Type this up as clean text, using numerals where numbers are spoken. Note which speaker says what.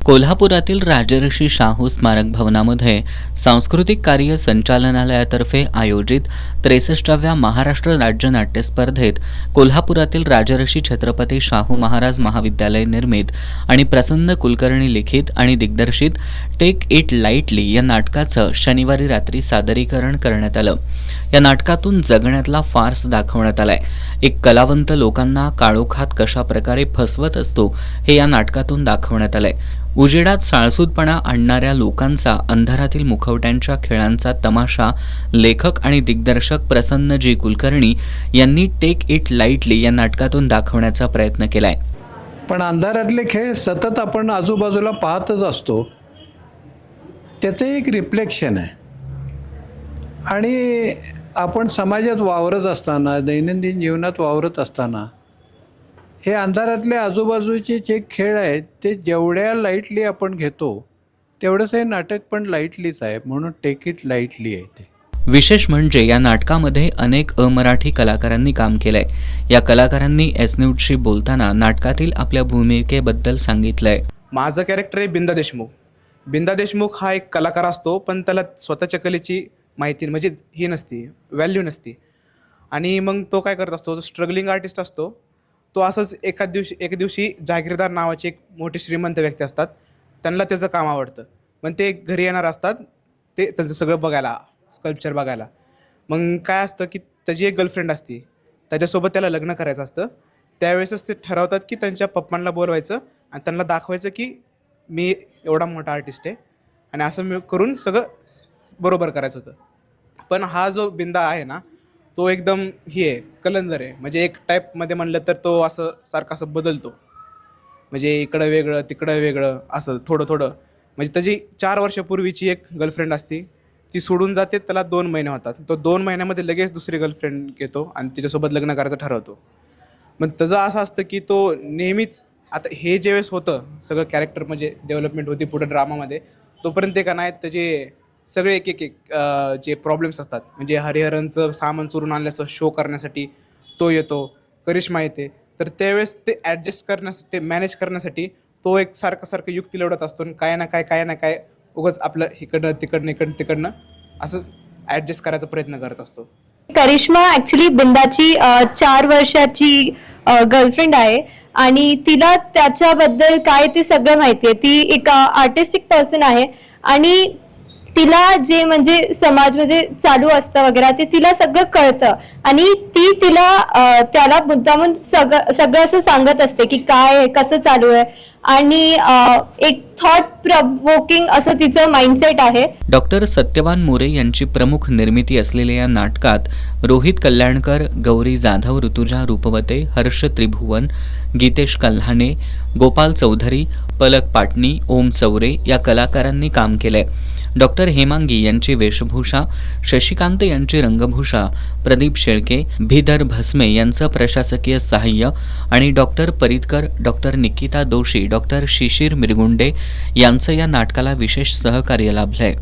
Speaker 1: कोल्हापुरातील राजर्षी शाहू स्मारक भवनामध्ये सांस्कृतिक कार्य संचालनालयातर्फे आयोजित 63व्या महाराष्ट्र राज्य नाट्य स्पर्धेत कोल्हापुरातील राजर्षी छत्रपती शाहू महाराज महाविद्यालय निर्मित आणि प्रसन्न कुलकर्णी लिखित आणि दिग्दर्शित टेक इट लाईटली या नाटकाचं शनिवारी रात्री सादरीकरण करण्यात आलं। या नाटकातून जगण्यातला फार्स दाखवण्यात आलाय। एक कलावंत लोकांना काळोखात कशा प्रकारे फसवत असतो हे या नाटकातून दाखवण्यात आलंय। उजेडात साळसूदपणा आणणाऱ्या लोकांचा अंधारातील मुखवट्यांच्या खेळांचा तमाशा लेखक आणि दिग्दर्शक प्रसन्न जी कुलकर्णी यांनी टेक इट लाईटली या नाटकातून दाखवण्याचा प्रयत्न केलाय।
Speaker 2: पण अंधारातले खेळ सतत आपण आजूबाजूला पाहतच असतो, त्याचे एक रिफ्लेक्शन आहे। आणि आपण समाजात वावरत असताना, दैनंदिन जीवनात वावरत असताना हे अंधारातले आजूबाजूचे जे खेळ आहेत ते जेवढ्या लाईटली आपण घेतो तेवढंच हे नाटक पण लाईटलीच आहे, म्हणून टेक इट लाईटली आहे ते।
Speaker 1: विशेष म्हणजे या नाटकामध्ये अनेक अमराठी कलाकारांनी काम केलंय। या कलाकारांनी एस न्यूजशी बोलताना नाटकातील आपल्या भूमिकेबद्दल सांगितलंय।
Speaker 3: माझं कॅरेक्टर आहे बिंदा देशमुख। बिंदा देशमुख हा एक कलाकार असतो, पण त्याला स्वतःच्या कलेची माहिती म्हणजे ही नसती, व्हॅल्यू नसती। आणि मग तो काय करत असतो, स्ट्रगलिंग आर्टिस्ट असतो। तो असंच एक दिवशी जागीरदार नावाचे एक मोठे श्रीमंत व्यक्ती असतात, त्यांना त्याचं काम आवडतं। पण ते घरी येणार असतात, ते त्यांचं सगळं बघायला, स्कल्पचर बघायला। मग काय असतं की त्याची एक गर्लफ्रेंड असते, त्याच्यासोबत त्याला लग्न करायचं असतं। त्यावेळेसच ते ठरवतात की त्यांच्या पप्पांना बोलवायचं आणि त्यांना दाखवायचं की मी एवढा मोठा आर्टिस्ट आहे आणि असं मी करून सगळं बरोबर करायचं होतं। पण हा जो बिंदा आहे ना, तो एकदम ही आहे, कलंदर आहे। म्हणजे एक टाईपमध्ये म्हणलं तर तो असं सारखं असं बदलतो, म्हणजे इकडं वेगळं तिकडं वेगळं असं थोडं थोडं। म्हणजे त्याची 4 वर्षापूर्वीची एक गर्लफ्रेंड असती, ती सोडून जाते, त्याला 2 महिने होतात। तो 2 महिन्यामध्ये लगेच दुसरी गर्लफ्रेंड घेतो आणि तिच्यासोबत लग्न करायचं ठरवतो। मग त्याचं असं असतं की तो नेहमीच, आता हे ज्यावेळेस होतं सगळं कॅरेक्टर म्हणजे डेव्हलपमेंट होती पुढे ड्रामामध्ये, तोपर्यंत ते का नाही त्याचे सगळे एक जे प्रॉब्लेम्स असतात, म्हणजे हरिहरनचं सामान चोरून आणल्याचं शो करण्यासाठी तो येतो, करिश्मा येते, तर त्यावेळेस ते ॲडजस्ट करण्यासाठी, मॅनेज करण्यासाठी तो एक सारखं युक्ती लढत असतो आणि काय ना काय उगाच आपलं इकडनं असंच ॲडजस्ट करायचा प्रयत्न करत असतो।
Speaker 4: करिश्मा ॲक्च्युली बिंदाची 4 वर्षाची गर्लफ्रेंड आहे आणि तिला त्याच्याबद्दल काय ते सगळं माहिती आहे। ती एक आर्टिस्टिक पर्सन आहे आणि तिला जे म्हणजे समाज म्हणजे चालू असतं वगैरे ते तिला सगळं कळतं आणि ती त्याला मुद्दामून सगळं असं सांगत असते की काय कसं चालू आहे आणि एक थॉट प्रोवोकिंग असं तिचं माइंडसेट आहे।
Speaker 1: डॉक्टर सत्यवान मोरे यांची प्रमुख निर्मिती असलेल्या या नाटकात रोहित कल्याणकर, गौरी जाधव, ऋतुजा रूपवते, हर्ष त्रिभुवन, गीतेश कल्हाणे, गोपाल चौधरी, पलक पाटणी, ओम चौरे या कलाकारांनी काम केलंय। डॉक्टर हेमांगी यांची वेशभूषा, शशिकांत यांची रंगभूषा, प्रदीप शेळके, भीदर भस्मे यांचं प्रशासकीय सहाय्य आणि doctor Paritkar, doctor Nikita Doshi, doctor Shishir Mirgunde यांचं या नाटकाला विशेष सहकार्य लाभलंय।